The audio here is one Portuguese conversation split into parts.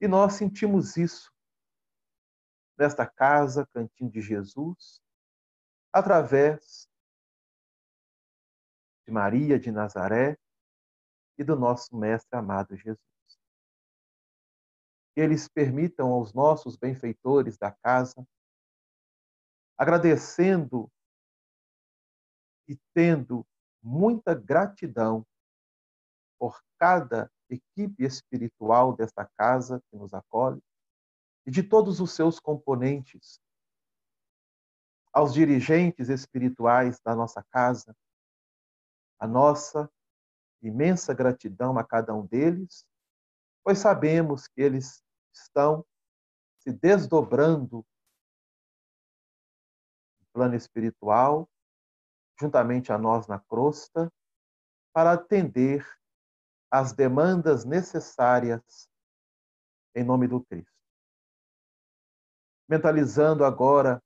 E nós sentimos isso nesta casa, Cantinho de Jesus, através de Maria de Nazaré e do nosso Mestre amado Jesus. Que eles permitam aos nossos benfeitores da casa, agradecendo e tendo muita gratidão por cada equipe espiritual desta casa que nos acolhe e de todos os seus componentes, aos dirigentes espirituais da nossa casa, a nossa imensa gratidão a cada um deles, pois sabemos que eles estão se desdobrando no plano espiritual, juntamente a nós na crosta, para atender às demandas necessárias em nome do Cristo. Mentalizando agora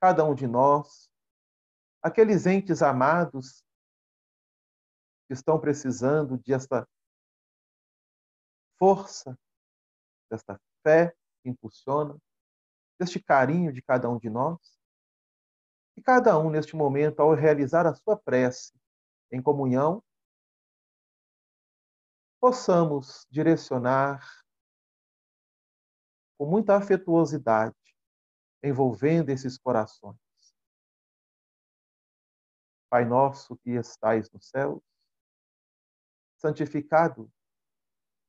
cada um de nós, aqueles entes amados que estão precisando desta força, desta fé que impulsiona, deste carinho de cada um de nós. E cada um, neste momento, ao realizar a sua prece em comunhão, possamos direcionar com muita afetuosidade, envolvendo esses corações. Pai nosso que estais no céu, santificado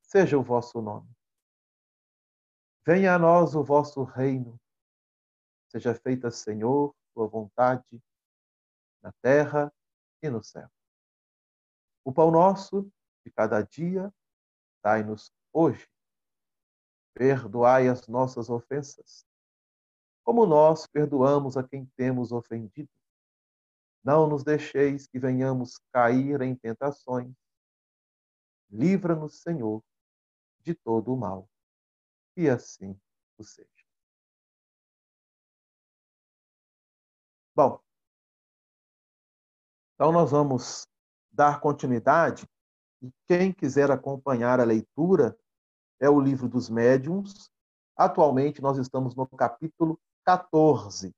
seja o vosso nome. Venha a nós o vosso reino. Seja feita, Senhor, tua vontade, na terra e no céu. O pão nosso de cada dia, dai-nos hoje. Perdoai as nossas ofensas, como nós perdoamos a quem temos ofendido. Não nos deixeis que venhamos cair em tentações. Livra-nos, Senhor, de todo o mal. E assim o seja. Bom, então nós vamos dar continuidade. E quem quiser acompanhar a leitura é o Livro dos Médiuns. Atualmente nós estamos no capítulo 14,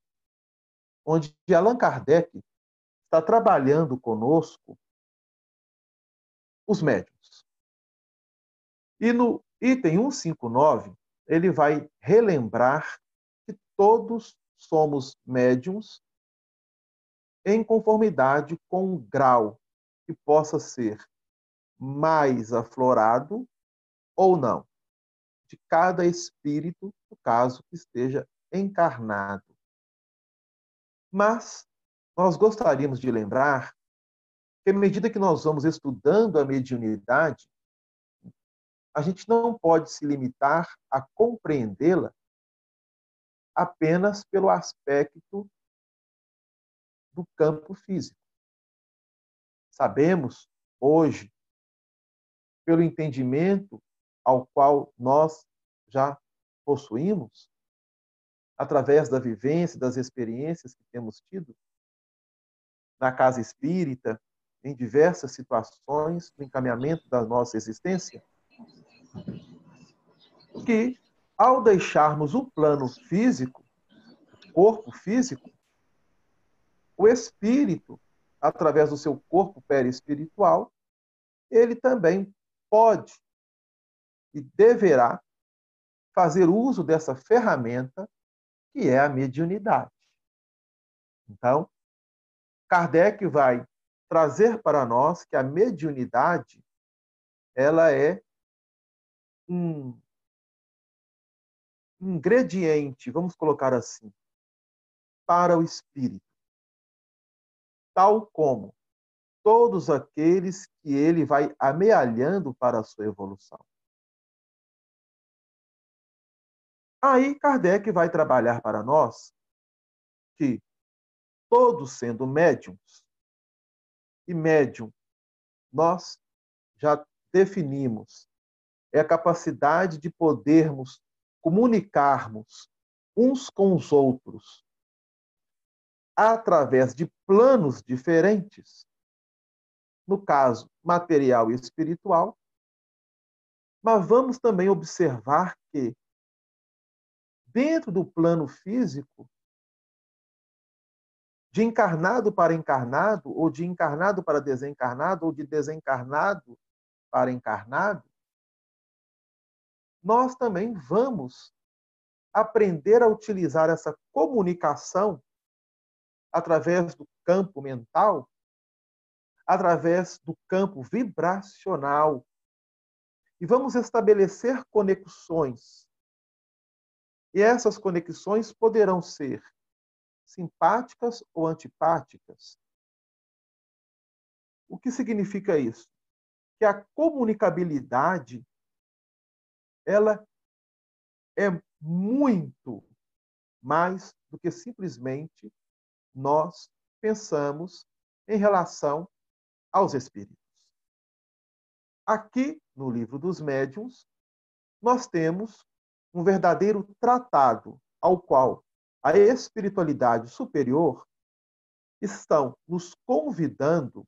onde Allan Kardec está trabalhando conosco os médiuns. E no item 159, ele vai relembrar que todos somos médiuns em conformidade com um grau que possa ser mais aflorado ou não, de cada espírito, no caso que esteja encarnado. Mas nós gostaríamos de lembrar que, à medida que nós vamos estudando a mediunidade, a gente não pode se limitar a compreendê-la apenas pelo aspecto do campo físico. Sabemos, hoje, pelo entendimento ao qual nós já possuímos, através da vivência, das experiências que temos tido na casa espírita, em diversas situações, no encaminhamento da nossa existência, que, ao deixarmos o plano físico, o corpo físico, o espírito, através do seu corpo perispiritual, ele também pode e deverá fazer uso dessa ferramenta que é a mediunidade. Então, Kardec vai trazer para nós que a mediunidade ela é um ingrediente, vamos colocar assim, para o espírito, tal como todos aqueles que ele vai amealhando para a sua evolução. Aí Kardec vai trabalhar para nós que todos sendo médiums, e médium nós já definimos, é a capacidade de podermos comunicarmos uns com os outros através de planos diferentes, no caso material e espiritual, mas vamos também observar que, dentro do plano físico, de encarnado para encarnado, ou de encarnado para desencarnado, ou de desencarnado para encarnado, nós também vamos aprender a utilizar essa comunicação através do campo mental, através do campo vibracional, e vamos estabelecer conexões. E essas conexões poderão ser simpáticas ou antipáticas. O que significa isso? Que a comunicabilidade, ela é muito mais do que simplesmente nós pensamos em relação aos espíritos. Aqui, no Livro dos Médiuns, nós temos um verdadeiro tratado ao qual a espiritualidade superior estão nos convidando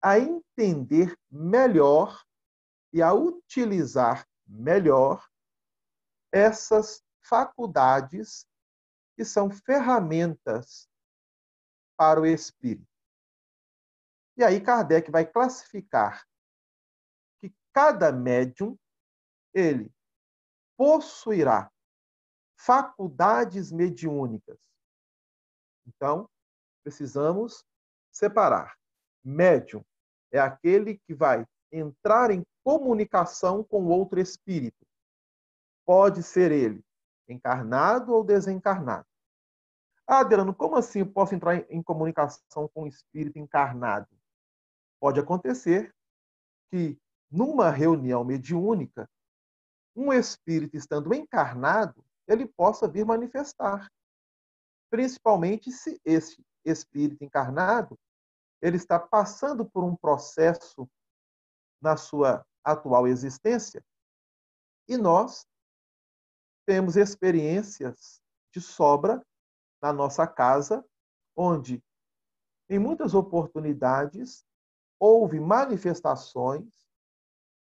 a entender melhor e a utilizar melhor essas faculdades que são ferramentas para o espírito. E aí Kardec vai classificar que cada médium, ele possuirá faculdades mediúnicas. Então, precisamos separar. Médium é aquele que vai entrar em comunicação com outro espírito. Pode ser ele encarnado ou desencarnado. Ah, Delano, como assim eu posso entrar em comunicação com um espírito encarnado? Pode acontecer que, numa reunião mediúnica, um espírito estando encarnado, ele possa vir manifestar. Principalmente se esse espírito encarnado ele está passando por um processo na sua atual existência e nós temos experiências de sobra na nossa casa, onde, em muitas oportunidades, houve manifestações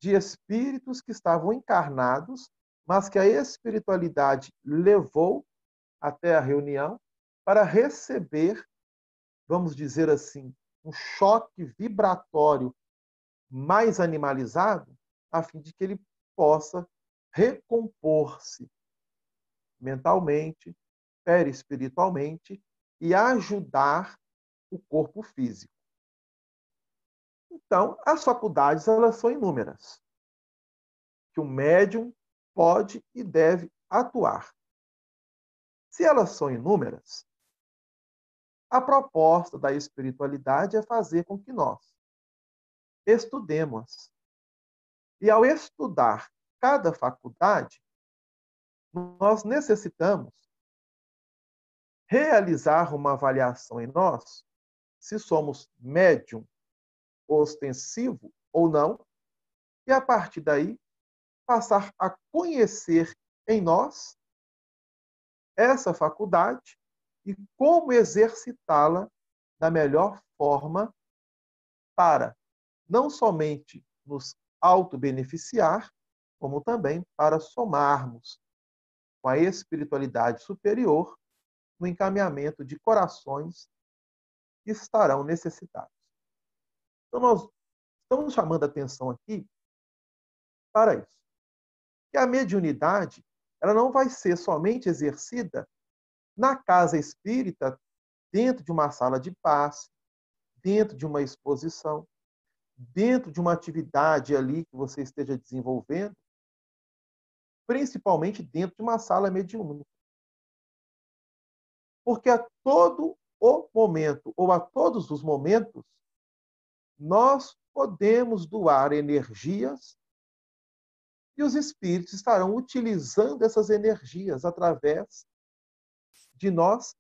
de espíritos que estavam encarnados, mas que a espiritualidade levou até a reunião para receber, vamos dizer assim, um choque vibratório mais animalizado, a fim de que ele possa recompor-se mentalmente, perispiritualmente e ajudar o corpo físico. Então, as faculdades elas são inúmeras, que o médium pode e deve atuar. Se elas são inúmeras, a proposta da espiritualidade é fazer com que nós estudemos. E ao estudar cada faculdade, nós necessitamos realizar uma avaliação em nós, se somos médium ostensivo ou não, e a partir daí passar a conhecer em nós essa faculdade e como exercitá-la da melhor forma para não somente nos auto-beneficiar, como também para somarmos com a espiritualidade superior no encaminhamento de corações que estarão necessitados. Então, nós estamos chamando a atenção aqui para isso. Que a mediunidade ela não vai ser somente exercida na casa espírita, dentro de uma sala de passe, dentro de uma exposição, dentro de uma atividade ali que você esteja desenvolvendo, principalmente dentro de uma sala mediúnica. Porque a todo o momento, ou a todos os momentos, nós podemos doar energias e os espíritos estarão utilizando essas energias através de nós,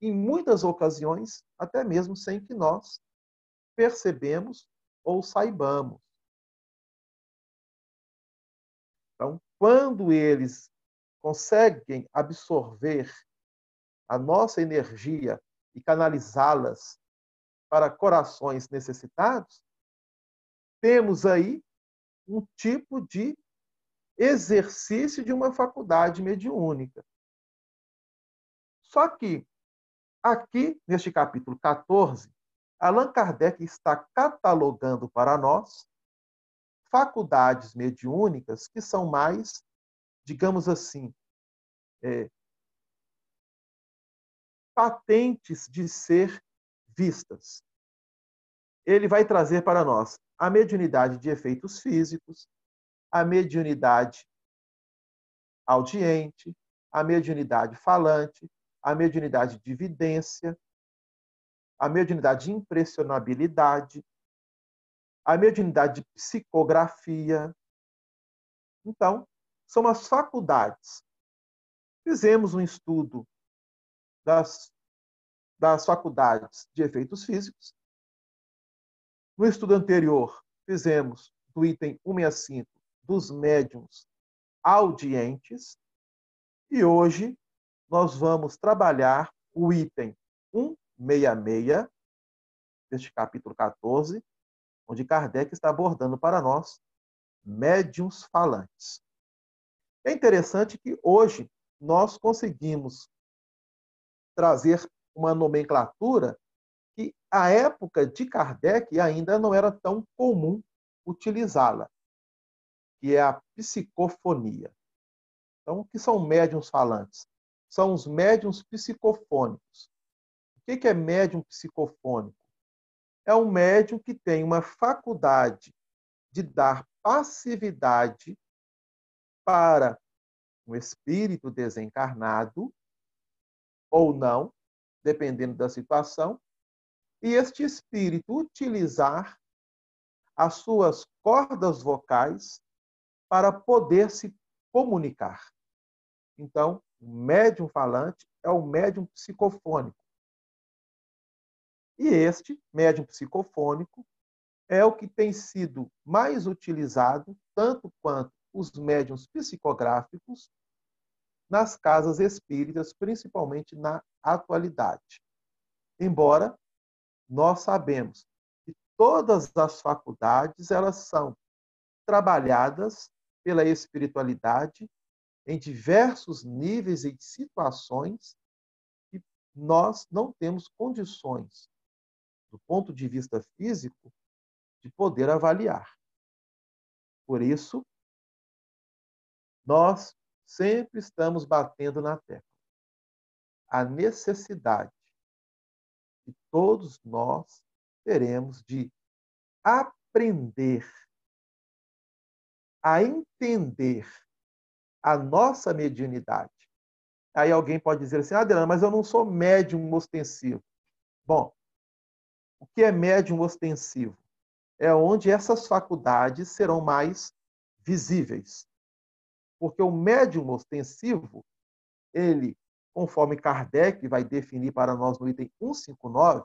em muitas ocasiões, até mesmo sem que nós percebemos ou saibamos. Então, quando eles conseguem absorver a nossa energia e canalizá-las para corações necessitados, temos aí um tipo de exercício de uma faculdade mediúnica. Só que, aqui, neste capítulo 14, Allan Kardec está catalogando para nós faculdades mediúnicas que são mais, digamos assim, patentes de ser vistas. Ele vai trazer para nós a mediunidade de efeitos físicos, a mediunidade audiente, a mediunidade falante, a mediunidade de vidência, a mediunidade de impressionabilidade, a mediunidade de psicografia. Então, são as faculdades. Fizemos um estudo das faculdades de efeitos físicos. No estudo anterior, fizemos do item 165 dos médiuns audientes. E hoje nós vamos trabalhar o item 166, deste capítulo 14, onde Kardec está abordando para nós médiuns falantes. É interessante que hoje nós conseguimos trazer uma nomenclatura que, à época de Kardec, ainda não era tão comum utilizá-la, que é a psicofonia. Então, o que são médiuns falantes? São os médiuns psicofônicos. O que é médium psicofônico? É um médium que tem uma faculdade de dar passividade para um espírito desencarnado, ou não, dependendo da situação, e este espírito utilizar as suas cordas vocais para poder se comunicar. Então, o médium falante é o médium psicofônico. E este médium psicofônico é o que tem sido mais utilizado, tanto quanto os médiuns psicográficos, nas casas espíritas, principalmente na atualidade. Embora nós sabemos que todas as faculdades elas são trabalhadas pela espiritualidade em diversos níveis e situações que nós não temos condições, do ponto de vista físico, de poder avaliar. Por isso, nós sempre estamos batendo na tecla a necessidade que todos nós teremos de aprender a entender a nossa mediunidade. Aí alguém pode dizer assim, Adriana, mas eu não sou médium ostensivo. Bom, o que é médium ostensivo? É onde essas faculdades serão mais visíveis. Porque o médium ostensivo, ele, conforme Kardec vai definir para nós no item 159,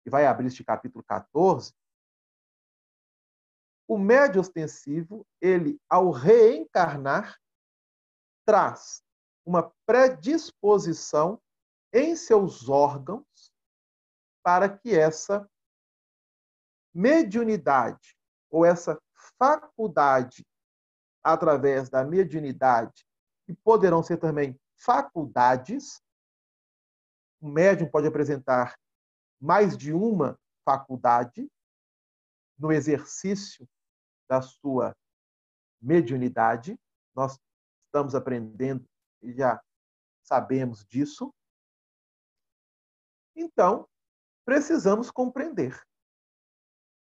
que vai abrir este capítulo 14, o médium ostensivo, ele, ao reencarnar, traz uma predisposição em seus órgãos para que essa mediunidade, ou essa faculdade, através da mediunidade, que poderão ser também faculdades, o médium pode apresentar mais de uma faculdade no exercício da sua mediunidade. Nós estamos aprendendo e já sabemos disso. Então, precisamos compreender.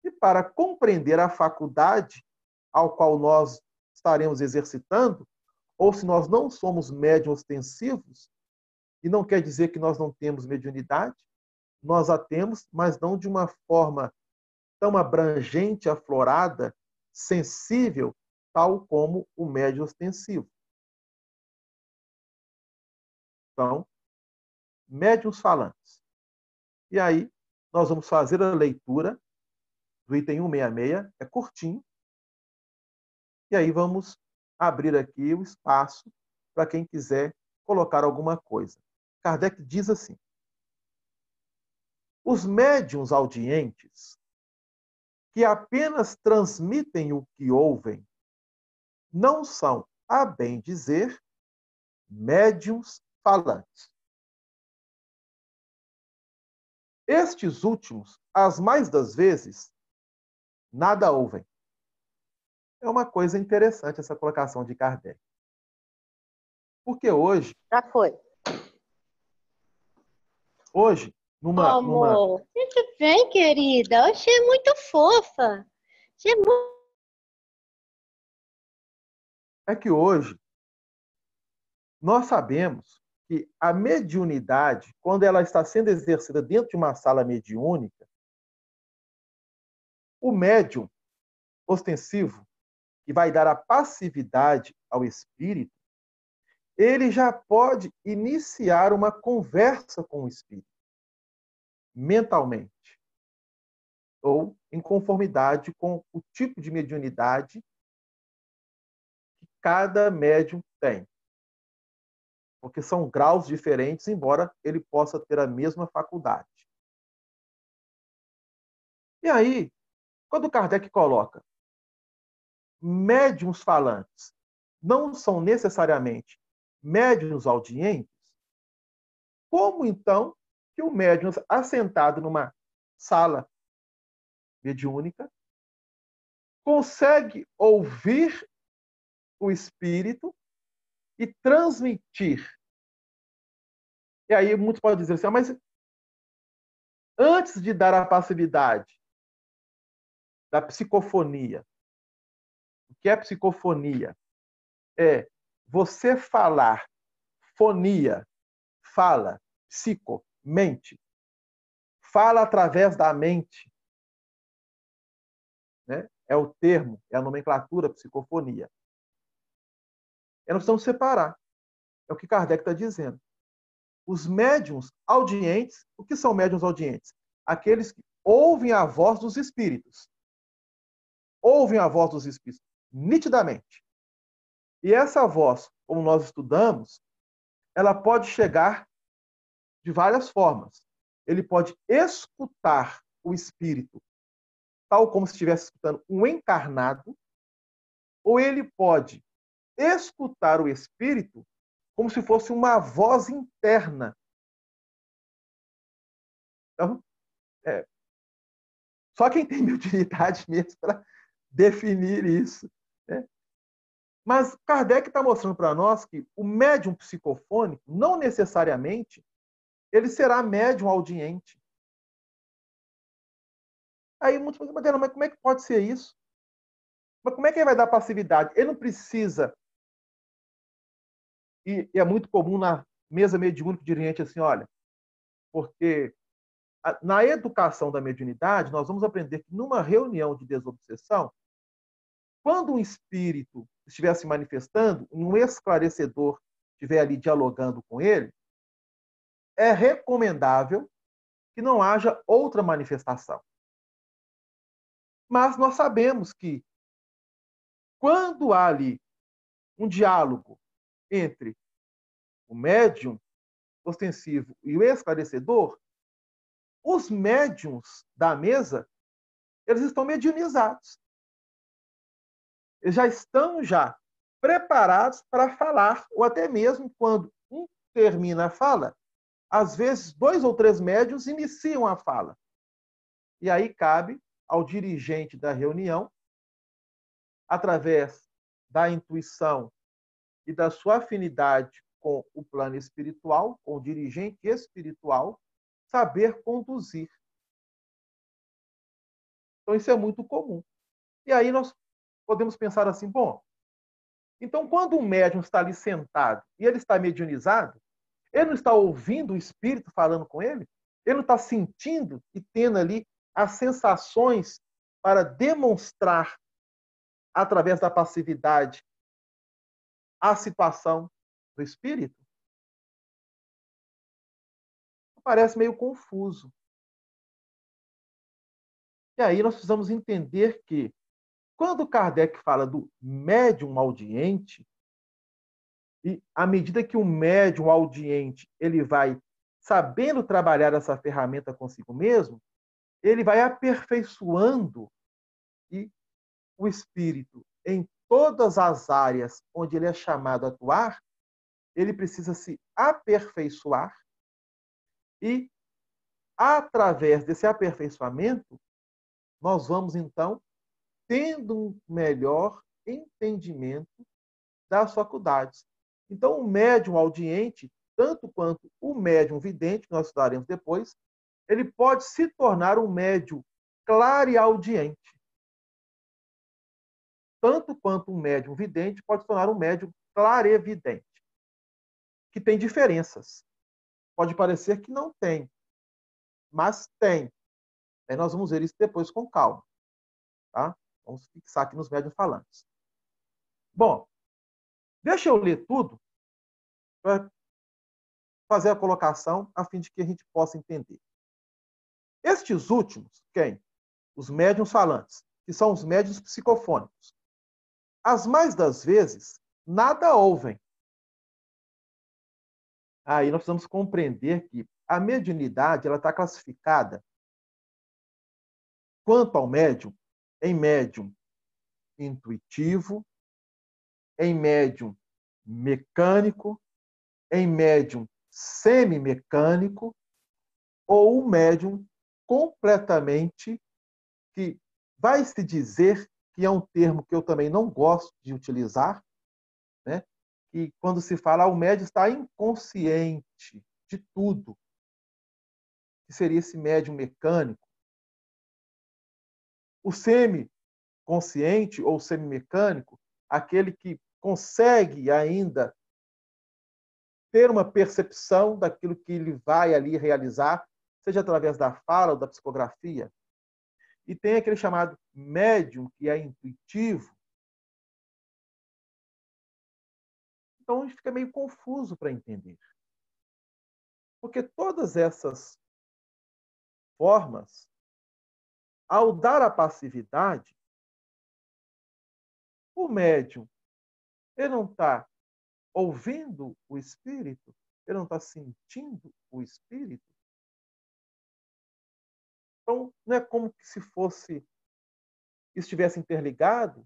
E para compreender a faculdade ao qual nós estaremos exercitando, ou se nós não somos médiuns ostensivos, e não quer dizer que nós não temos mediunidade, nós a temos, mas não de uma forma tão abrangente, aflorada, sensível, tal como o médium ostensivo. Então, médiuns falantes. E aí, nós vamos fazer a leitura do item 166, é curtinho, e aí vamos abrir aqui o espaço para quem quiser colocar alguma coisa. Kardec diz assim: os médiuns audientes, que apenas transmitem o que ouvem, não são, a bem dizer, médiuns falantes. Estes últimos, as mais das vezes, nada ouvem. É uma coisa interessante essa colocação de Kardec. Porque hoje... Já foi. Hoje, Amor, tudo bem, querida? Eu achei muito fofa. Achei muito... É que hoje nós sabemos que a mediunidade, quando ela está sendo exercida dentro de uma sala mediúnica, o médium ostensivo, que vai dar a passividade ao espírito, ele já pode iniciar uma conversa com o espírito, mentalmente, ou em conformidade com o tipo de mediunidade que cada médium tem. Porque são graus diferentes, embora ele possa ter a mesma faculdade. E aí, quando Kardec coloca médiuns falantes não são necessariamente médiuns audientes, como então que o médium assentado numa sala mediúnica consegue ouvir o espírito e transmitir? E aí muitos podem dizer assim, mas antes de dar a passividade da psicofonia, o que é psicofonia? É você falar, fonia, fala, psico, mente, fala através da mente, né? É o termo, é a nomenclatura psicofonia. E nós precisamos separar. É o que Kardec está dizendo. Os médiuns audientes, o que são médiuns audientes? Aqueles que ouvem a voz dos espíritos. Ouvem a voz dos espíritos nitidamente. E essa voz, como nós estudamos, ela pode chegar de várias formas. Ele pode escutar o espírito, tal como se estivesse escutando um encarnado, ou ele pode escutar o espírito como se fosse uma voz interna. Então, só quem tem mediunidade mesmo para definir isso, né? Mas Kardec está mostrando para nós que o médium psicofônico, não necessariamente, ele será médium audiente. Aí muitos pensam, mas como é que pode ser isso? Mas como é que ele vai dar passividade? Ele não precisa, e é muito comum na mesa mediúnica dirigente assim, olha, porque na educação da mediunidade, nós vamos aprender que numa reunião de desobsessão, quando um espírito estiver se manifestando, um esclarecedor estiver ali dialogando com ele, é recomendável que não haja outra manifestação. Mas nós sabemos que quando há ali um diálogo entre o médium ostensivo e o esclarecedor, os médiums da mesa, eles estão mediunizados. Eles já estão preparados para falar, ou até mesmo quando um termina a fala, às vezes 2 ou 3 médiuns iniciam a fala. E aí cabe ao dirigente da reunião, através da intuição e da sua afinidade com o plano espiritual, com o dirigente espiritual, saber conduzir. Então isso é muito comum. E aí nós podemos pensar assim, bom, então quando um médium está ali sentado e ele está mediunizado, ele não está ouvindo o espírito falando com ele? Ele não está sentindo e tendo ali as sensações para demonstrar, através da passividade, a situação do espírito? Parece meio confuso. E aí nós precisamos entender que, quando Kardec fala do médium audiente, e à medida que o médium audiente ele vai sabendo trabalhar essa ferramenta consigo mesmo, ele vai aperfeiçoando e o espírito, em todas as áreas onde ele é chamado a atuar, ele precisa se aperfeiçoar e, através desse aperfeiçoamento, nós vamos, então, tendo um melhor entendimento das faculdades. Então, o médium audiente, tanto quanto o médium vidente, que nós estudaremos depois, ele pode se tornar um médium clareaudiente. Tanto quanto um médium vidente pode se tornar um médium clarevidente, que tem diferenças. Pode parecer que não tem, mas tem. Aí nós vamos ver isso depois com calma. Tá? Vamos fixar aqui nos médiuns falantes. Bom, deixa eu ler tudo para fazer a colocação a fim de que a gente possa entender. Estes últimos, quem? Os médiuns falantes, que são os médiuns psicofônicos. As mais das vezes, nada ouvem. Aí nós precisamos compreender que a mediunidade ela está classificada, quanto ao médium, em médium intuitivo, em médium mecânico, em médium semimecânico, ou um médium completamente, que vai se dizer que é um termo que eu também não gosto de utilizar, né? Que quando se fala o médium está inconsciente de tudo, que seria esse médium mecânico. O semiconsciente ou semimecânico, aquele que consegue ainda ter uma percepção daquilo que ele vai ali realizar, seja através da fala ou da psicografia. E tem aquele chamado médium, que é intuitivo. Então, a gente fica meio confuso para entender. Porque todas essas formas, ao dar a passividade, o médium ele não está ouvindo o espírito, ele não está sentindo o espírito. Então, não é como que se fosse, estivesse interligado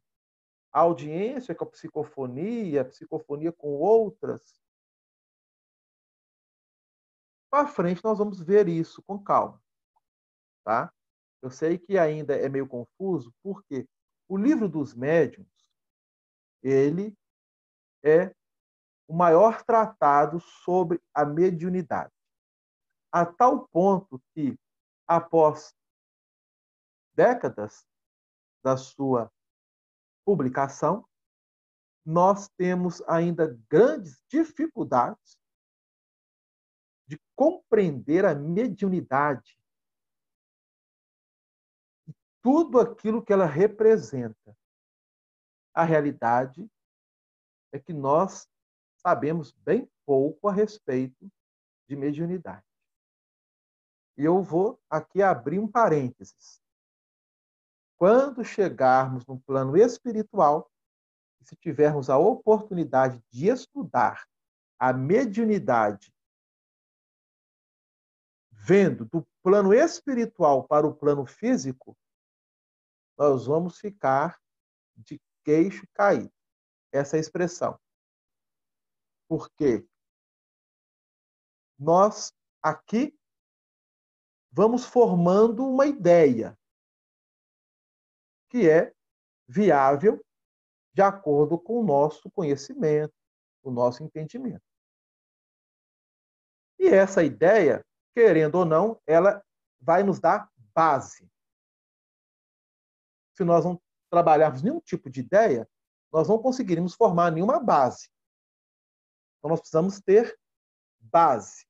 a audiência com a psicofonia com outras. Para frente nós vamos ver isso com calma, tá? Eu sei que ainda é meio confuso, porque o livro dos médiuns, ele é o maior tratado sobre a mediunidade. A tal ponto que, após décadas da sua publicação, nós temos ainda grandes dificuldades de compreender a mediunidade, tudo aquilo que ela representa. A realidade é que nós sabemos bem pouco a respeito de mediunidade. E eu vou aqui abrir um parênteses. Quando chegarmos no plano espiritual, se tivermos a oportunidade de estudar a mediunidade, vendo do plano espiritual para o plano físico, nós vamos ficar de queixo caído. Essa é a expressão. Porque nós aqui vamos formando uma ideia que é viável de acordo com o nosso conhecimento, o nosso entendimento. E essa ideia, querendo ou não, ela vai nos dar base. Se nós não trabalharmos nenhum tipo de ideia, nós não conseguiremos formar nenhuma base. Então, nós precisamos ter base.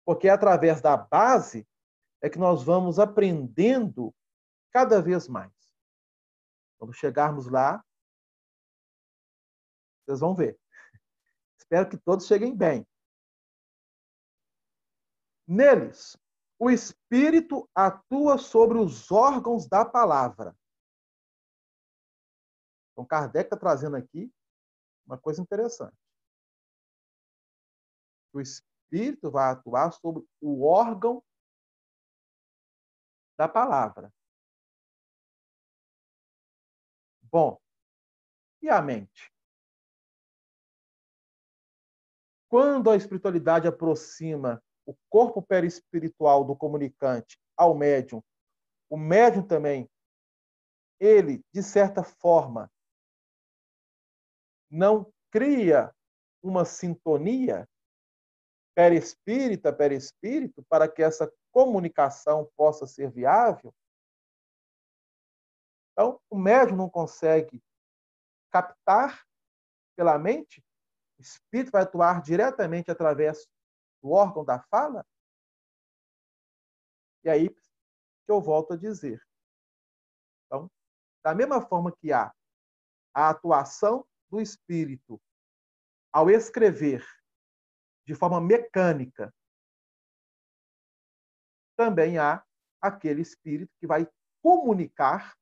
Porque é através da base é que nós vamos aprendendo cada vez mais. Quando chegarmos lá, vocês vão ver. Espero que todos cheguem bem. Neles, o Espírito atua sobre os órgãos da palavra. Então, Kardec está trazendo aqui uma coisa interessante. O Espírito vai atuar sobre o órgão da palavra. Bom, E a mente? Quando a espiritualidade aproxima o corpo perispiritual do comunicante ao médium, o médium também, ele, de certa forma, não cria uma sintonia perispírito, para que essa comunicação possa ser viável? Então, o médium não consegue captar pela mente, o espírito vai atuar diretamente através do órgão da fala? E aí que eu volto a dizer. Então, da mesma forma que há a atuação do espírito ao escrever de forma mecânica, também há aquele espírito que vai comunicar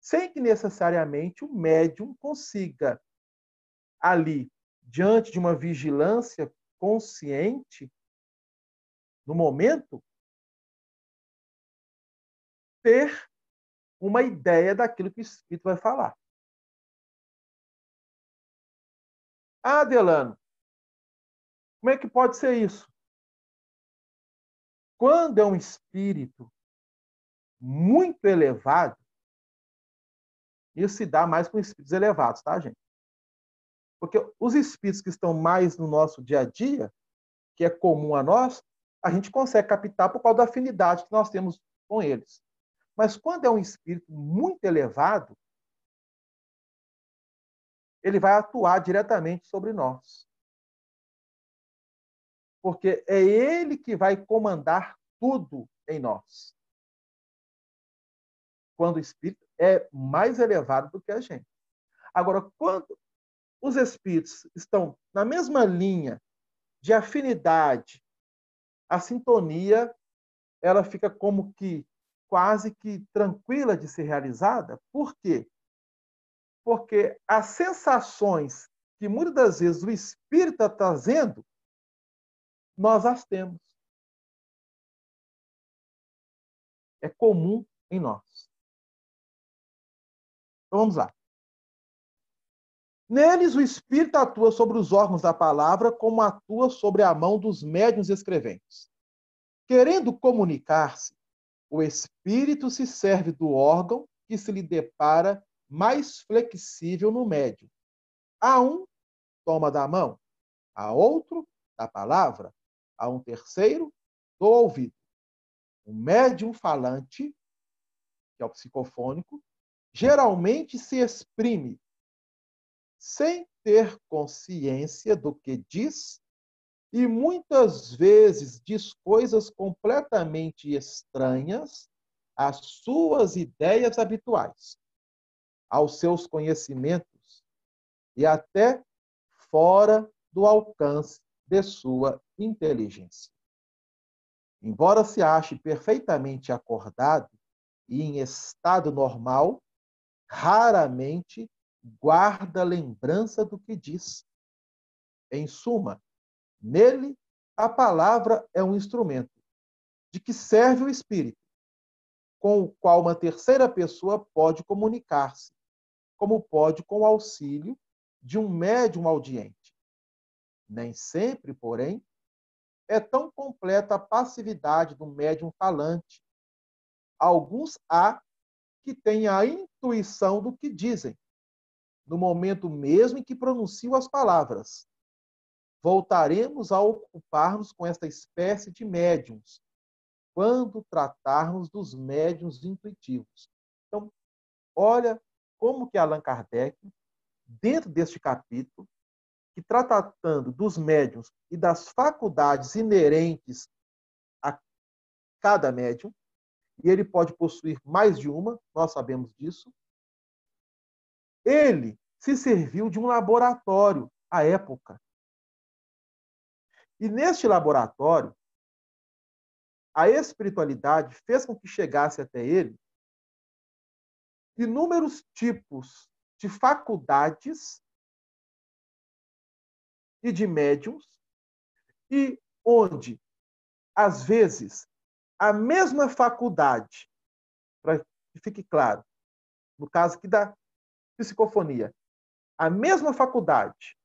sem que necessariamente o médium consiga ali, diante de uma vigilância consciente, no momento, ter uma ideia daquilo que o espírito vai falar. Ah, Delano, como é que pode ser isso? Quando é um espírito muito elevado, isso se dá mais com espíritos elevados, tá, gente? Porque os espíritos que estão mais no nosso dia a dia, que é comum a nós, a gente consegue captar por causa da afinidade que nós temos com eles. Mas quando é um espírito muito elevado, ele vai atuar diretamente sobre nós. Porque é ele que vai comandar tudo em nós. Quando o espírito é mais elevado do que a gente. Agora, quando os espíritos estão na mesma linha de afinidade, a sintonia, ela fica como que quase que tranquila de ser realizada. Por quê? Porque as sensações que muitas das vezes o espírito está trazendo, nós as temos. É comum em nós. Então vamos lá. Neles, o espírito atua sobre os órgãos da palavra, como atua sobre a mão dos médiuns escreventes. Querendo comunicar-se, o espírito se serve do órgão que se lhe depara mais flexível no médium. A um toma da mão, a outro da palavra, a um terceiro do ouvido. O médium falante, que é o psicofônico, geralmente se exprime sem ter consciência do que diz e muitas vezes diz coisas completamente estranhas às suas ideias habituais, aos seus conhecimentos e até fora do alcance de sua inteligência. Embora se ache perfeitamente acordado e em estado normal, raramente guarda lembrança do que diz. Em suma, nele, a palavra é um instrumento de que serve o espírito, com o qual uma terceira pessoa pode comunicar-se, como pode com o auxílio de um médium audiente. Nem sempre, porém, é tão completa a passividade do médium falante. Alguns há que têm a intuição do que dizem, no momento mesmo em que pronunciam as palavras. Voltaremos a ocupar-nos com esta espécie de médiums, quando tratarmos dos médiums intuitivos. Então, olha como que Allan Kardec, dentro deste capítulo, que está tratando dos médiums e das faculdades inerentes a cada médium, e ele pode possuir mais de uma, nós sabemos disso, ele se serviu de um laboratório à época. E neste laboratório, a espiritualidade fez com que chegasse até ele inúmeros tipos de faculdades e de médiums, e onde, às vezes, a mesma faculdade, para que fique claro, no caso aqui da psicofonia, a mesma faculdade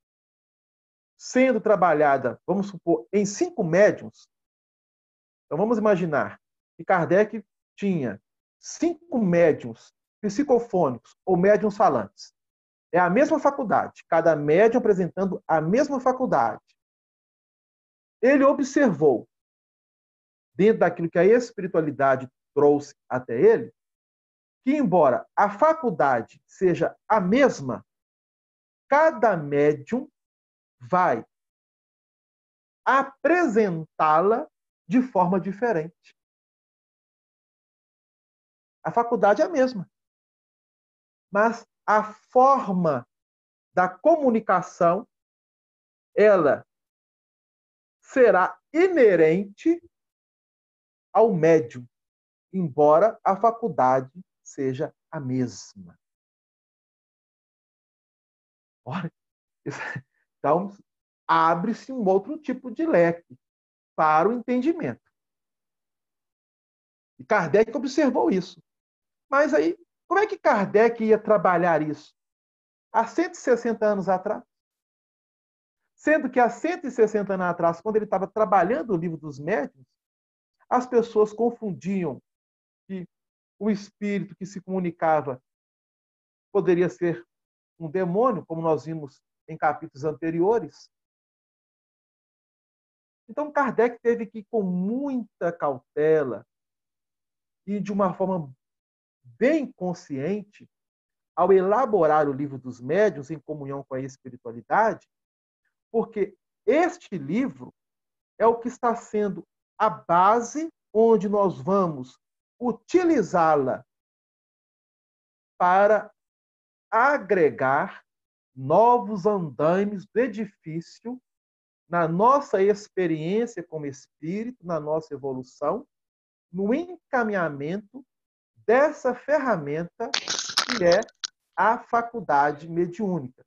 sendo trabalhada, vamos supor, em 5 médiums, então vamos imaginar que Kardec tinha 5 médiums psicofônicos ou médiums falantes. É a mesma faculdade, cada médium apresentando a mesma faculdade. Ele observou, dentro daquilo que a espiritualidade trouxe até ele, que embora a faculdade seja a mesma, cada médium vai apresentá-la de forma diferente. A faculdade é a mesma, mas a forma da comunicação, ela será inerente ao médium, embora a faculdade seja a mesma. Olha, então, abre-se um outro tipo de leque para o entendimento. E Kardec observou isso. Mas aí, como é que Kardec ia trabalhar isso? Há 160 anos atrás? Sendo que há 160 anos atrás, quando ele estava trabalhando o livro dos médiuns, as pessoas confundiam que o espírito que se comunicava poderia ser um demônio, como nós vimos em capítulos anteriores. Então, Kardec teve que ir com muita cautela e de uma forma bem consciente, ao elaborar o livro dos médiuns em comunhão com a espiritualidade, porque este livro é o que está sendo a base onde nós vamos utilizá-la para agregar novos andaimes do edifício na nossa experiência como espírito, na nossa evolução, no encaminhamento dessa ferramenta que é a faculdade mediúnica.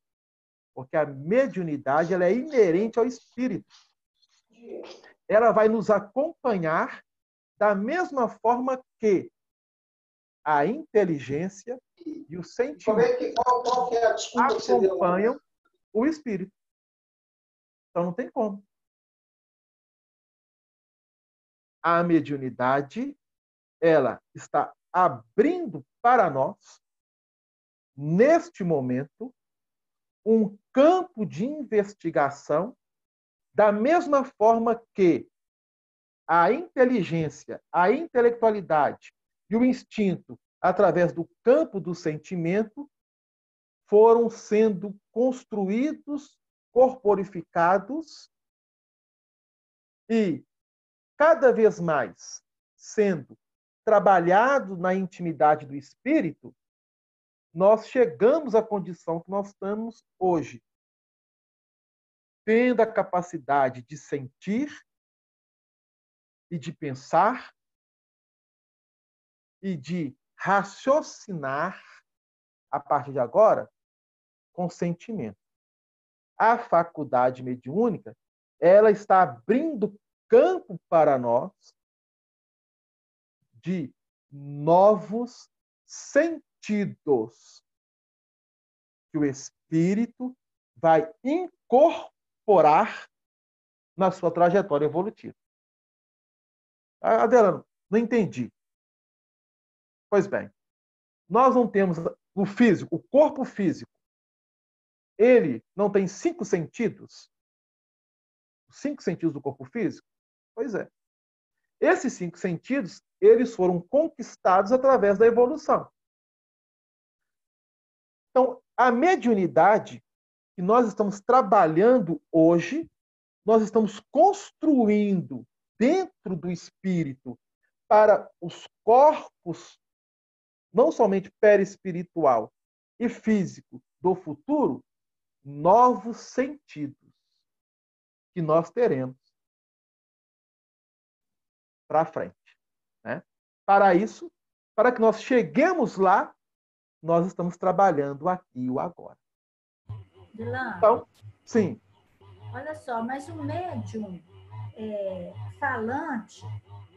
Porque a mediunidade ela é inerente ao espírito. Ela vai nos acompanhar da mesma forma que a inteligência e o sentimento acompanham o espírito. Então não tem como. A mediunidade, ela está abrindo para nós, neste momento, um campo de investigação da mesma forma que a inteligência, a intelectualidade e o instinto, através do campo do sentimento, foram sendo construídos, corporificados e cada vez mais sendo trabalhado na intimidade do espírito, nós chegamos à condição que nós estamos hoje, tendo a capacidade de sentir e de pensar e de raciocinar a partir de agora com sentimento. A faculdade mediúnica, ela está abrindo campo para nós de novos sentidos que o espírito vai incorporar na sua trajetória evolutiva. Adelano, não entendi. Pois bem, nós não temos o físico, o corpo físico. Ele não tem 5 sentidos? Os 5 sentidos do corpo físico? Pois é. Esses 5 sentidos, eles foram conquistados através da evolução. Então, a mediunidade que nós estamos trabalhando hoje, nós estamos construindo dentro do espírito para os corpos, não somente perispiritual e físico do futuro, novos sentidos que nós teremos para frente. Né? Para isso, para que nós cheguemos lá, nós estamos trabalhando aqui e o agora. Delano, então, sim. Olha só, mas o médium falante,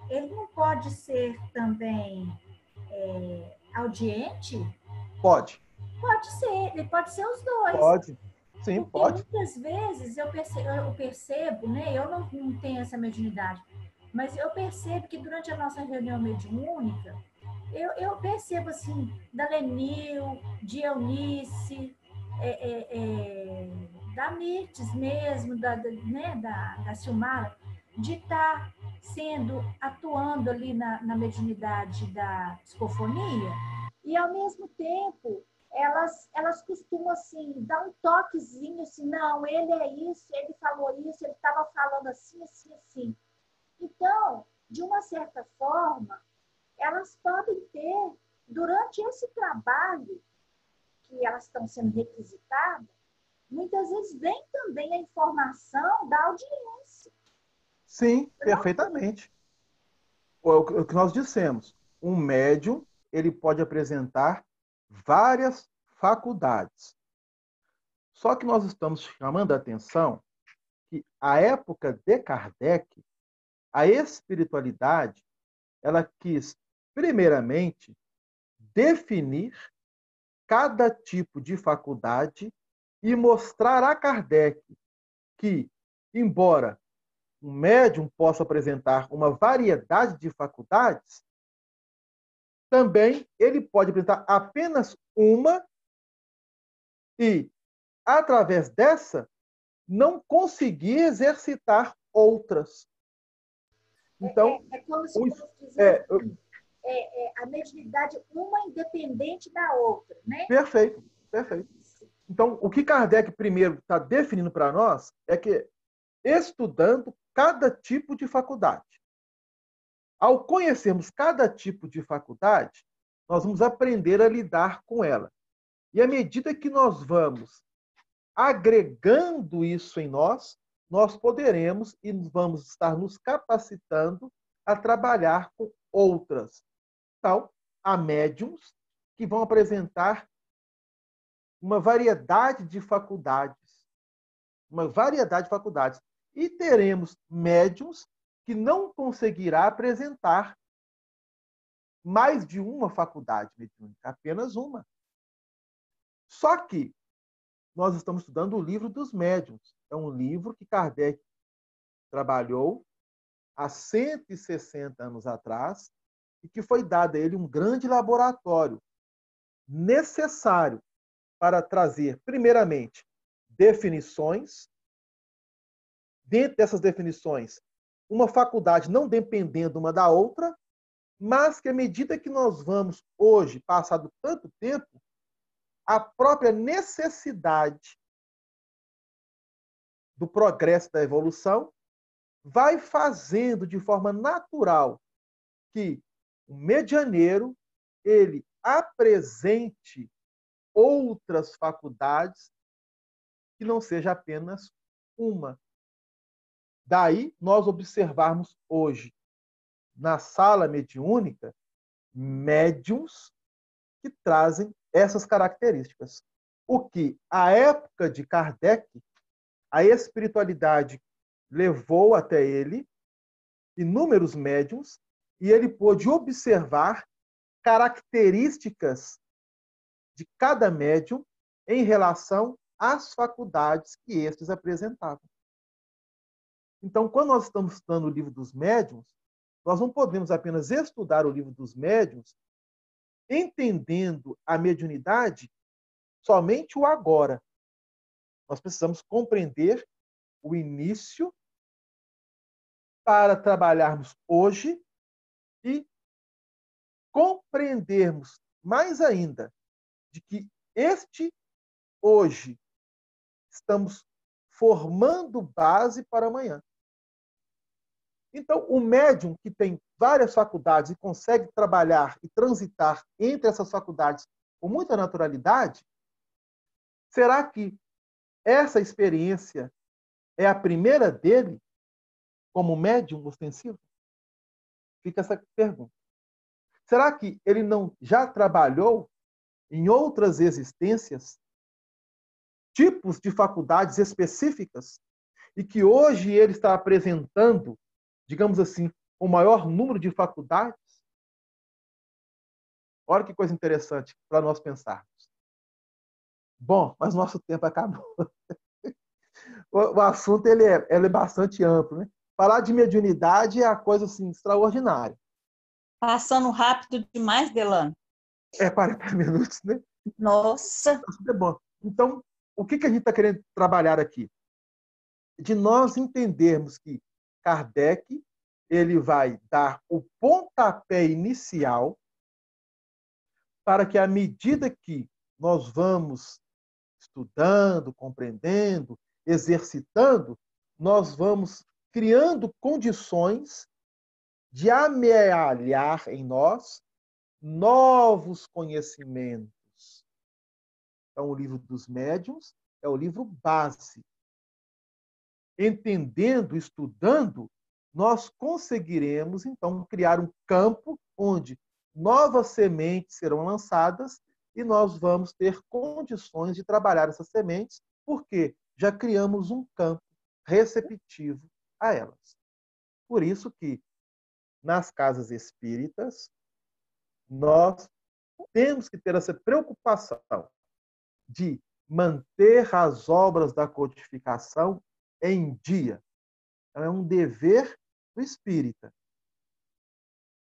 ele não pode ser também audiente? Pode. Ele pode ser os dois. Pode. Sim, Porque pode. muitas vezes eu percebo, né? Eu não tenho essa mediunidade, mas eu percebo que durante a nossa reunião mediúnica, eu percebo assim, da Lenil, de Eunice, da Mirtes mesmo, da Silmara, de estar atuando ali na mediunidade da psicofonia, e ao mesmo tempo elas costumam assim dar um toquezinho assim, não, ele é isso, ele falou isso, ele estava falando assim, assim, assim. Então, de uma certa forma, elas podem ter, durante esse trabalho que elas estão sendo requisitadas, muitas vezes vem também a informação da audiência. Sim, perfeitamente. O que nós dissemos. Um médium, ele pode apresentar várias faculdades. Só que nós estamos chamando a atenção que a época de Kardec, a espiritualidade, ela quis, primeiramente, definir cada tipo de faculdade e mostrar a Kardec que, embora um médium possa apresentar uma variedade de faculdades, também ele pode apresentar apenas uma e, através dessa, não conseguir exercitar outras. Então, É como se o, fosse dizer assim, a mediunidade uma independente da outra, né? perfeito, perfeito. Então, o que Kardec primeiro está definindo para nós é que, estudando cada tipo de faculdade, ao conhecermos cada tipo de faculdade, nós vamos aprender a lidar com ela. E à medida que nós vamos agregando isso em nós, nós poderemos e vamos estar nos capacitando a trabalhar com outras. Então, há médiums que vão apresentar uma variedade de faculdades, e teremos médiums que não conseguirá apresentar mais de uma faculdade mediúnica, apenas uma. Só que nós estamos estudando o livro dos médiuns. É um livro que Kardec trabalhou há 160 anos atrás e que foi dado a ele um grande laboratório necessário para trazer, primeiramente, definições. Dentro dessas definições, uma faculdade não dependendo uma da outra, mas que à medida que nós vamos hoje, passado tanto tempo, a própria necessidade do progresso da evolução vai fazendo de forma natural que o medianeiro ele apresente outras faculdades que não seja apenas uma. Daí nós observarmos hoje na sala mediúnica médiums que trazem essas características. O que, à época de Kardec, a espiritualidade levou até ele inúmeros médiums e ele pôde observar características de cada médium em relação às faculdades que estes apresentavam. Então, quando nós estamos estudando o livro dos médiuns, nós não podemos apenas estudar o livro dos médiuns entendendo a mediunidade somente o agora. Nós precisamos compreender o início para trabalharmos hoje e compreendermos mais ainda de que este hoje estamos formando base para amanhã. Então, o médium que tem várias faculdades e consegue trabalhar e transitar entre essas faculdades com muita naturalidade, será que essa experiência é a primeira dele como médium ostensivo? Fica essa pergunta. Será que ele não já trabalhou em outras existências tipos de faculdades específicas e que hoje ele está apresentando, digamos assim, o maior número de faculdades? Olha que coisa interessante para nós pensarmos. Bom, mas nosso tempo acabou. O assunto ele é bastante amplo, né? Falar de mediunidade é a coisa assim, extraordinária. Passando rápido demais, Delano. É 40 minutos, né? Nossa, É bom. Então, o que a gente está querendo trabalhar aqui? De nós entendermos que Kardec ele vai dar o pontapé inicial para que, à medida que nós vamos estudando, compreendendo, exercitando, nós vamos criando condições de amealhar em nós novos conhecimentos. Então, o livro dos médiuns é o livro base. Entendendo, estudando, nós conseguiremos, então, criar um campo onde novas sementes serão lançadas e nós vamos ter condições de trabalhar essas sementes, porque já criamos um campo receptivo a elas. Por isso que, nas casas espíritas, nós temos que ter essa preocupação de manter as obras da codificação em dia. Então, é um dever do espírita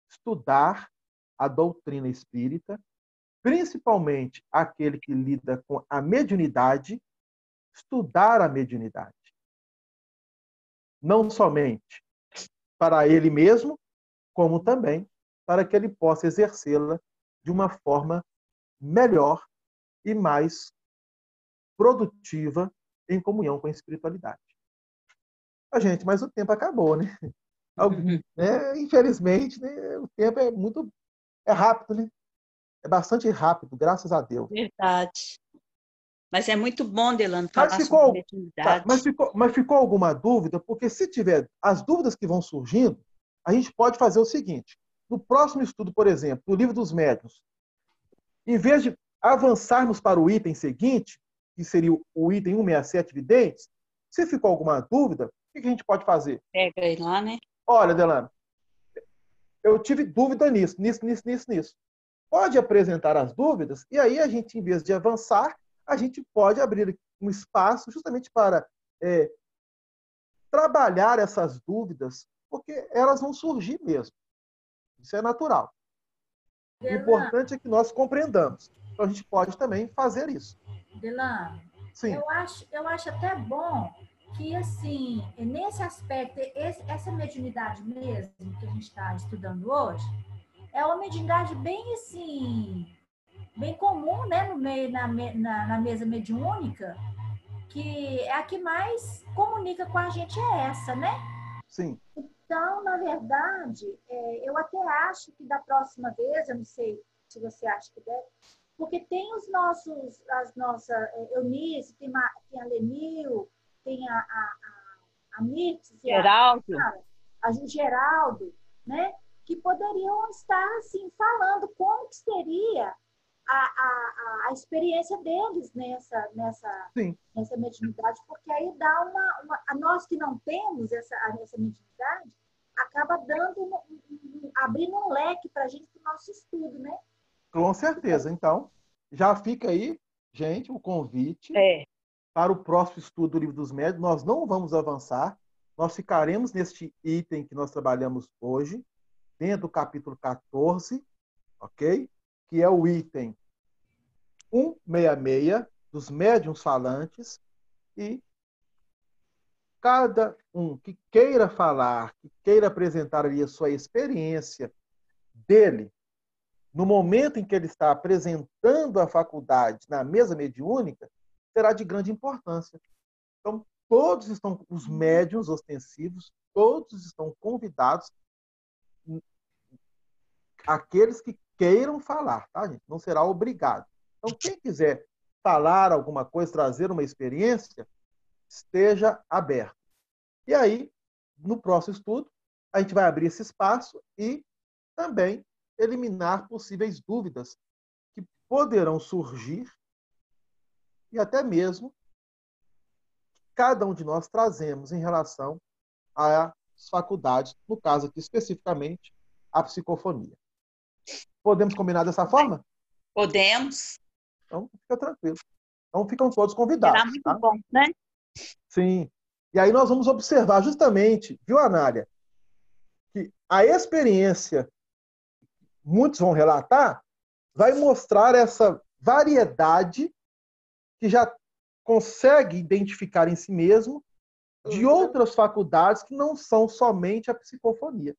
estudar a doutrina espírita, principalmente aquele que lida com a mediunidade, estudar a mediunidade. Não somente para ele mesmo, como também para que ele possa exercê-la de uma forma melhor e mais produtiva em comunhão com a espiritualidade. Gente, mas o tempo acabou, né? Infelizmente, né, o tempo é rápido, né? É bastante rápido, graças a Deus. verdade. Mas é muito bom, Delano, falar sobre mediunidade. Mas ficou alguma dúvida? Porque se tiver as dúvidas que vão surgindo, a gente pode fazer o seguinte. No próximo estudo, por exemplo, do Livro dos Médiuns, em vez de avançarmos para o item seguinte, que seria o item 167, videntes, se ficou alguma dúvida, o que a gente pode fazer? Pega aí lá, né? Olha, Delano, eu tive dúvida nisso. Pode apresentar as dúvidas e aí a gente, em vez de avançar, a gente pode abrir um espaço justamente para trabalhar essas dúvidas, porque elas vão surgir mesmo. Isso é natural. O importante é que nós compreendamos. Então, a gente pode também fazer isso. Delano, Sim. eu acho até bom que, assim, nesse aspecto, essa mediunidade mesmo que a gente está estudando hoje, é uma mediunidade bem, assim, bem comum, né, no meio, na mesa mediúnica, que é a que mais comunica com a gente essa, né? Sim. Então, na verdade, eu até acho que da próxima vez, eu não sei se você acha que deve, porque tem as nossas, Eunice, tem a Lenil, tem a Mirtes, Geraldo. a Geraldo, né? Que poderiam estar, assim, falando como que seria a experiência deles nessa mediunidade, porque aí dá a nós que não temos essa mediunidade, acaba abrindo um leque para a gente, para o nosso estudo, né? Com certeza. Então, já fica aí, gente, o convite para o próximo estudo do Livro dos Médiuns. Nós não vamos avançar, nós ficaremos neste item que nós trabalhamos hoje, dentro do capítulo 14, ok? Que é o item 166 dos médiuns falantes, e cada um que queira falar, que queira apresentar ali a sua experiência dele, no momento em que ele está apresentando a faculdade na mesa mediúnica, será de grande importância. Então, todos estão, os médiuns ostensivos, todos estão convidados, aqueles que queiram falar, tá, gente? Não será obrigado. Então, quem quiser falar alguma coisa, trazer uma experiência, esteja aberto. E aí, no próximo estudo, a gente vai abrir esse espaço e também eliminar possíveis dúvidas que poderão surgir e até mesmo que cada um de nós trazemos em relação às faculdades, no caso aqui especificamente, a psicofonia. Podemos combinar dessa forma? Podemos. Então, fica tranquilo. Então, ficam todos Será convidados. muito Tá? bom, né? Sim. E aí nós vamos observar justamente, viu, Anália, que a experiência, muitos vão relatar, vai mostrar essa variedade que já consegue identificar em si mesmo de outras faculdades que não são somente a psicofonia.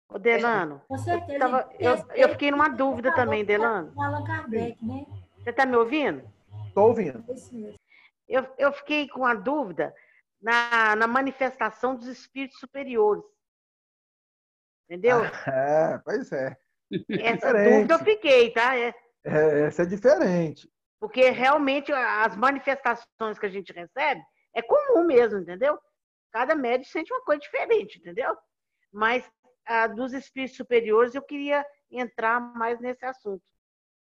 Ô, Delano, Com certeza. eu fiquei numa dúvida também, Delano. Allan Kardec, né? Você está me ouvindo? Estou ouvindo. Isso mesmo. Eu fiquei com a dúvida na manifestação dos espíritos superiores. Entendeu? Pois é. Essa Diferente. dúvida eu fiquei, tá? Essa é diferente. Porque realmente as manifestações que a gente recebe é comum mesmo, entendeu? Cada médium sente uma coisa diferente, entendeu? Mas dos espíritos superiores eu queria entrar mais nesse assunto.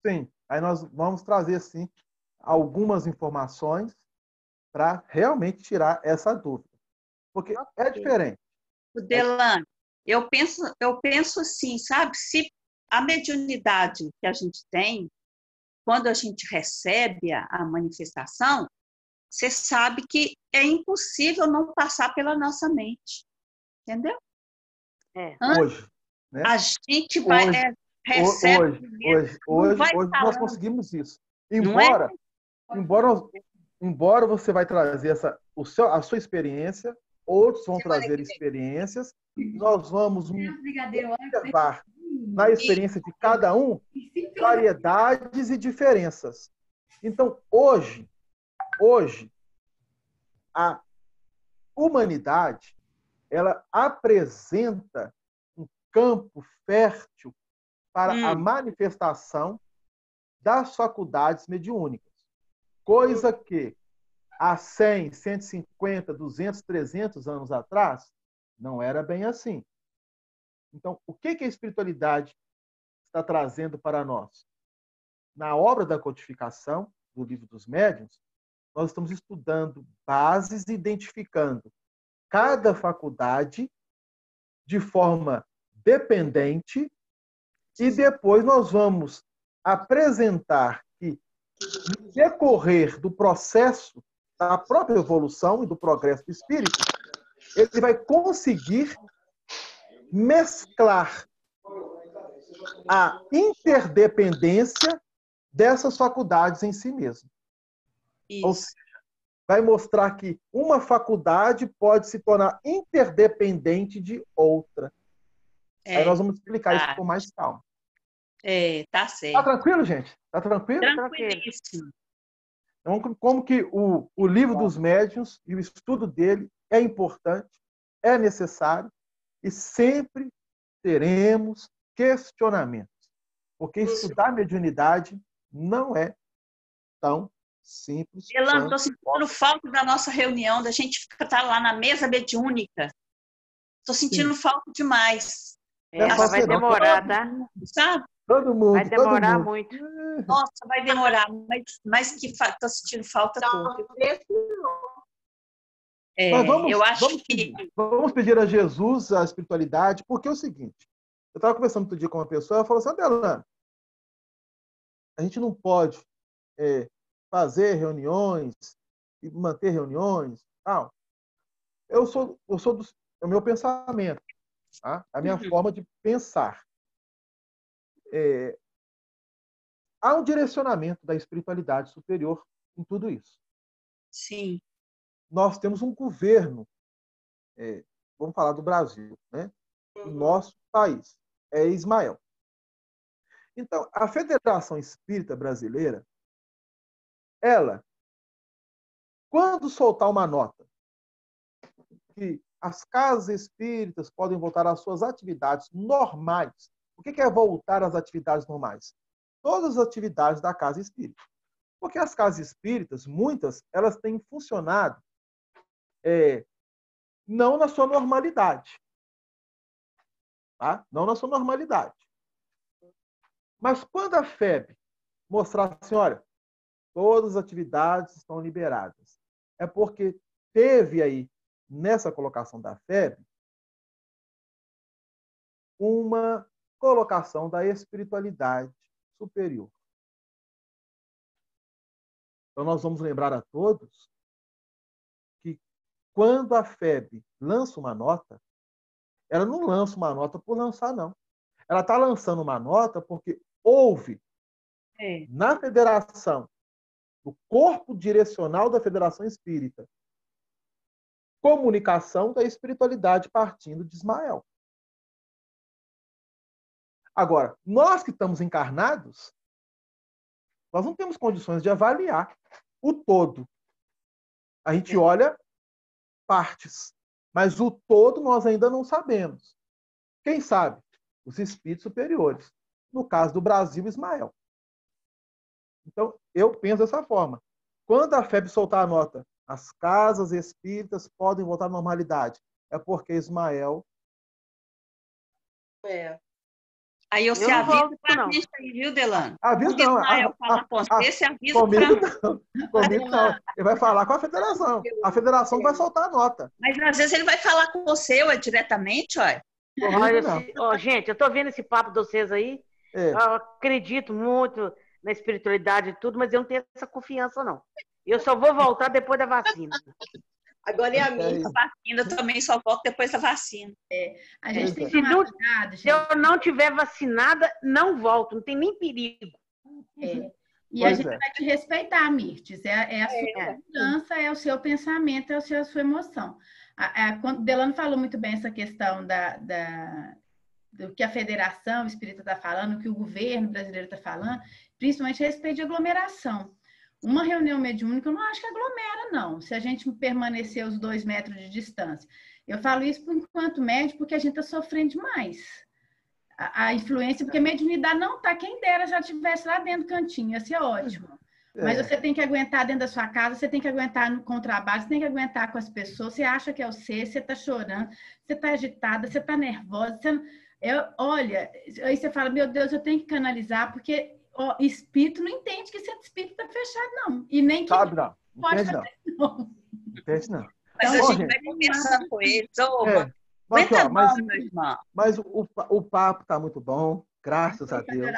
Sim. Aí nós vamos trazer, sim, algumas informações para realmente tirar essa dúvida. Porque é diferente. Delano, eu penso assim, sabe? Se a mediunidade que a gente tem, quando a gente recebe a manifestação, você sabe que é impossível não passar pela nossa mente. Entendeu? Hoje. Né? A gente vai, hoje, recebe. Hoje nós conseguimos isso. Embora você vai trazer a sua experiência, outros vão trazer experiências, nós vamos observar na experiência de cada um variedades e diferenças. Então, hoje, a humanidade, ela apresenta um campo fértil para a manifestação das faculdades mediúnicas. Coisa que há 100, 150, 200, 300 anos atrás não era bem assim. Então, o que a espiritualidade está trazendo para nós? Na obra da codificação do Livro dos Médiuns, nós estamos estudando bases e identificando cada faculdade de forma dependente e depois nós vamos apresentar que, no decorrer do processo da própria evolução e do progresso do espírito, ele vai conseguir mesclar a interdependência dessas faculdades em si mesmo. Isso. Ou seja, vai mostrar que uma faculdade pode se tornar interdependente de outra. Aí nós vamos explicar isso com mais calma. Tá certo. Tá tranquilo, gente? Tá tranquilo? Tranquilíssimo. Então, como que o Livro dos Médiuns e o estudo dele é importante, é necessário e sempre teremos questionamentos. Porque estudar mediunidade não é tão simples. Delano, estou sentindo falta da nossa reunião, da gente estar lá na mesa mediúnica. Estou sentindo falta demais. Vai demorar, tá? Sabe? Todo mundo. Vai demorar todo mundo. muito. Nossa, vai demorar, mas que estou sentindo falta pouco. Vamos pedir a Jesus a espiritualidade, porque é o seguinte, eu estava conversando outro dia com uma pessoa, ela falou assim, Delano, a gente não pode fazer reuniões e manter reuniões, tal. Eu sou é o meu pensamento, tá? A minha forma de pensar. Há um direcionamento da espiritualidade superior em tudo isso. Sim. Nós temos um governo, vamos falar do Brasil, né? O nosso país é Ismael. Então, a Federação Espírita Brasileira, ela, quando soltar uma nota que as casas espíritas podem voltar às suas atividades normais, o que é voltar às atividades normais? Todas as atividades da casa espírita. Porque as casas espíritas, muitas, elas têm funcionado não na sua normalidade. Tá? Não na sua normalidade. Mas quando a FEB mostrar assim, olha, todas as atividades estão liberadas, é porque teve aí, nessa colocação da FEB, uma colocação da espiritualidade superior. Então, nós vamos lembrar a todos que quando a FEB lança uma nota, ela não lança uma nota por lançar, não. Ela está lançando uma nota porque houve na federação, no corpo direcional da Federação Espírita, comunicação da espiritualidade partindo de Ismael. Agora, nós que estamos encarnados, nós não temos condições de avaliar o todo. A gente olha partes, mas o todo nós ainda não sabemos. Quem sabe? Os espíritos superiores. No caso do Brasil, Ismael. Então, eu penso dessa forma. Quando a FEB soltar a nota, as casas espíritas podem voltar à normalidade, é porque Ismael... Aí você avisa para a gente aí, viu, Delano? Avisa não. Ismael falar com você avisa para mim. Comigo não. Ele vai falar com a federação. A federação vai soltar a nota. Mas às vezes ele vai falar com você, ué, diretamente, olha. Olha, gente, eu estou vendo esse papo de vocês aí. Eu acredito muito na espiritualidade e tudo, mas eu não tenho essa confiança, não. Eu só vou voltar depois da vacina. Agora é a minha. A vacina também só volta depois da vacina. A gente tem que tomar cuidado, gente. Se eu não tiver vacinada, não volto, não tem nem perigo. E a gente vai te respeitar, Mirtes. É a sua segurança, é o seu pensamento, é a sua emoção. Quando Delano falou muito bem essa questão do que a Federação Espírita está falando, o que o governo brasileiro está falando, principalmente a respeito de aglomeração. Uma reunião mediúnica, eu não acho que aglomera, não, se a gente permanecer os 2 metros de distância. Eu falo isso por enquanto médico, porque a gente está sofrendo demais. A influência, porque a mediunidade não está, quem dera já estivesse lá dentro do cantinho, ia ser ótimo. Mas você tem que aguentar dentro da sua casa, você tem que aguentar com o trabalho, você tem que aguentar com as pessoas, você acha que é você está chorando, você está agitada, você está nervosa, olha, aí você fala, meu Deus, eu tenho que canalizar, porque espírito não entende que esse espírito está fechado, não. E nem que sabe, não. pode Entende, fazer, não. Entende, não. Mas Então, a gente vai conversando com eles. Aguenta meu irmão. Mas o papo está muito bom, graças a Deus.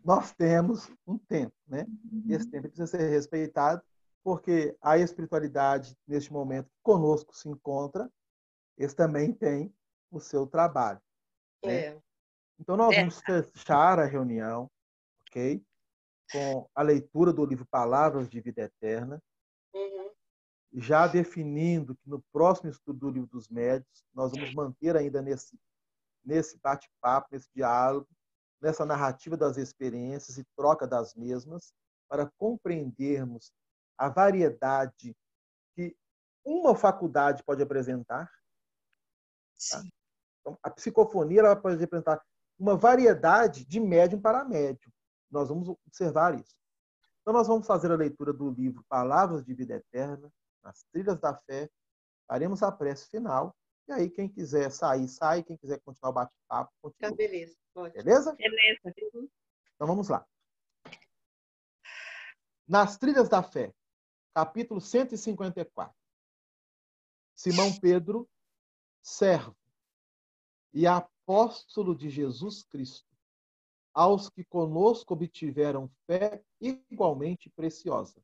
Nós temos um tempo, né? E esse tempo precisa ser respeitado, porque a espiritualidade, neste momento, conosco se encontra, eles também têm o seu trabalho. Né? Então, nós vamos fechar a reunião, ok? Com a leitura do livro Palavras de Vida Eterna, já definindo que no próximo estudo do Livro dos Médiuns, nós vamos manter ainda nesse bate-papo, nesse diálogo, nessa narrativa das experiências e troca das mesmas, para compreendermos a variedade que uma faculdade pode apresentar. Tá? Então, a psicofonia ela pode representar uma variedade de médium para médium. Nós vamos observar isso. Então, nós vamos fazer a leitura do livro Palavras de Vida Eterna, nas Trilhas da Fé, faremos a prece final, e aí quem quiser sair, sai, quem quiser continuar o bate-papo, continua. Tá, beleza. Pode. Beleza? Beleza. Então vamos lá. Nas Trilhas da Fé, capítulo 154. Simão Pedro, servo e apóstolo de Jesus Cristo, aos que conosco obtiveram fé igualmente preciosa.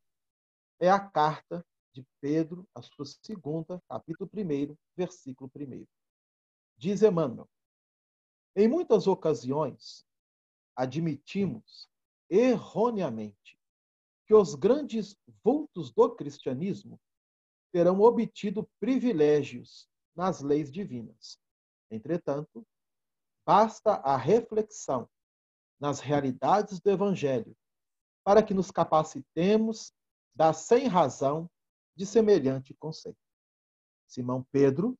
É a carta de Pedro, a sua segunda, capítulo 1, versículo 1. Diz Emmanuel: em muitas ocasiões, admitimos erroneamente que os grandes vultos do cristianismo terão obtido privilégios nas leis divinas. Entretanto, basta a reflexão nas realidades do Evangelho para que nos capacitemos da sem-razão de semelhante conceito. Simão Pedro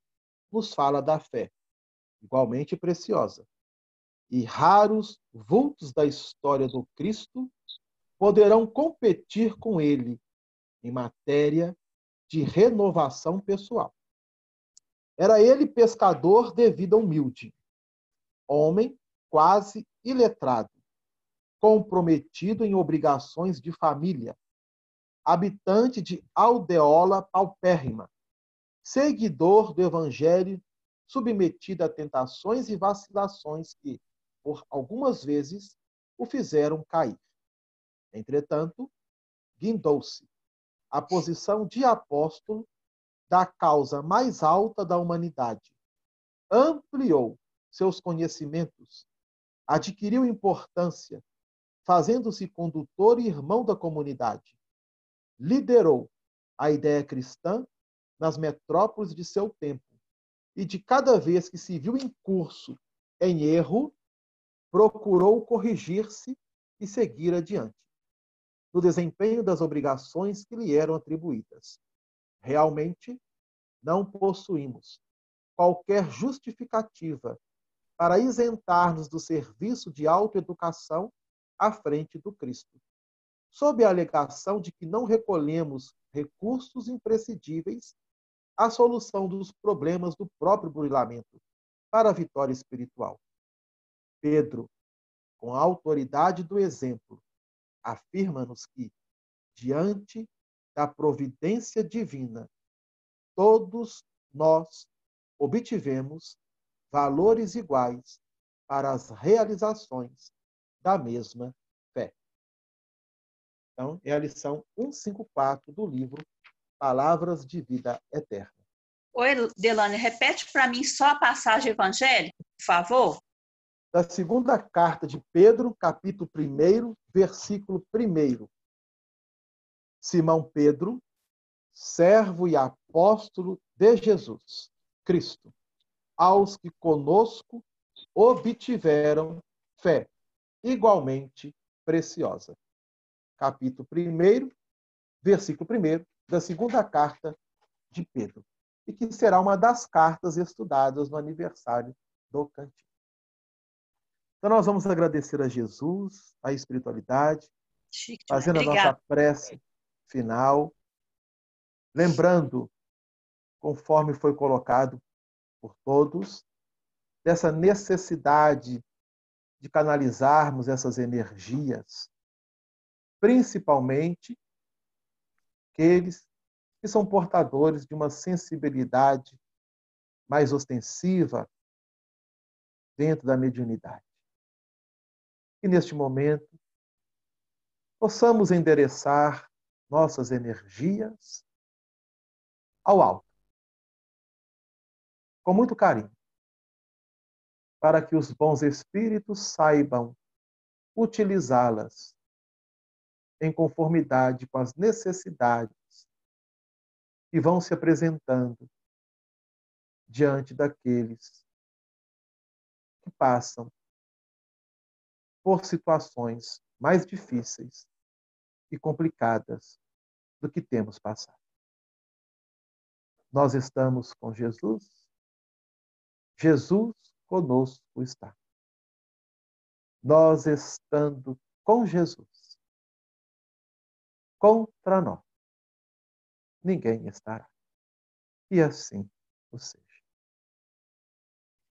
nos fala da fé, igualmente preciosa, e raros vultos da história do Cristo poderão competir com ele em matéria de renovação pessoal. Era ele pescador de vida humilde, homem quase iletrado, comprometido em obrigações de família, habitante de aldeola paupérrima, seguidor do Evangelho, submetido a tentações e vacilações que, por algumas vezes, o fizeram cair. Entretanto, guindou-se à posição de apóstolo da causa mais alta da humanidade. Ampliou seus conhecimentos, adquiriu importância, fazendo-se condutor e irmão da comunidade. Liderou a ideia cristã nas metrópoles de seu tempo e, de cada vez que se viu em curso em erro, procurou corrigir-se e seguir adiante, no desempenho das obrigações que lhe eram atribuídas. Realmente, não possuímos qualquer justificativa para isentar-nos do serviço de autoeducação à frente do Cristo, sob a alegação de que não recolhemos recursos imprescindíveis à solução dos problemas do próprio burilamento para a vitória espiritual. Pedro, com a autoridade do exemplo, afirma-nos que, diante da providência divina, todos nós obtivemos valores iguais para as realizações da mesma fé. Então, é a lição 154 do livro Palavras de Vida Eterna. Oi, Delane, repete para mim só a passagem evangélica, por favor. Da segunda carta de Pedro, capítulo 1, versículo 1. Simão Pedro, servo e apóstolo de Jesus Cristo, aos que conosco obtiveram fé igualmente preciosa. Capítulo 1, versículo 1 da segunda carta de Pedro, e que será uma das cartas estudadas no aniversário do Cantinho. Então, nós vamos agradecer a Jesus, a espiritualidade, fazendo a nossa prece final, lembrando, conforme foi colocado por todos, dessa necessidade de canalizarmos essas energias, principalmente aqueles que são portadores de uma sensibilidade mais ostensiva dentro da mediunidade. E neste momento, possamos endereçar nossas energias ao alto, com muito carinho, para que os bons espíritos saibam utilizá-las em conformidade com as necessidades que vão se apresentando diante daqueles que passam por situações mais difíceis e complicadas do que temos passado. Nós estamos com Jesus, Jesus conosco está. Nós estando com Jesus, contra nós, ninguém estará. E assim o seja.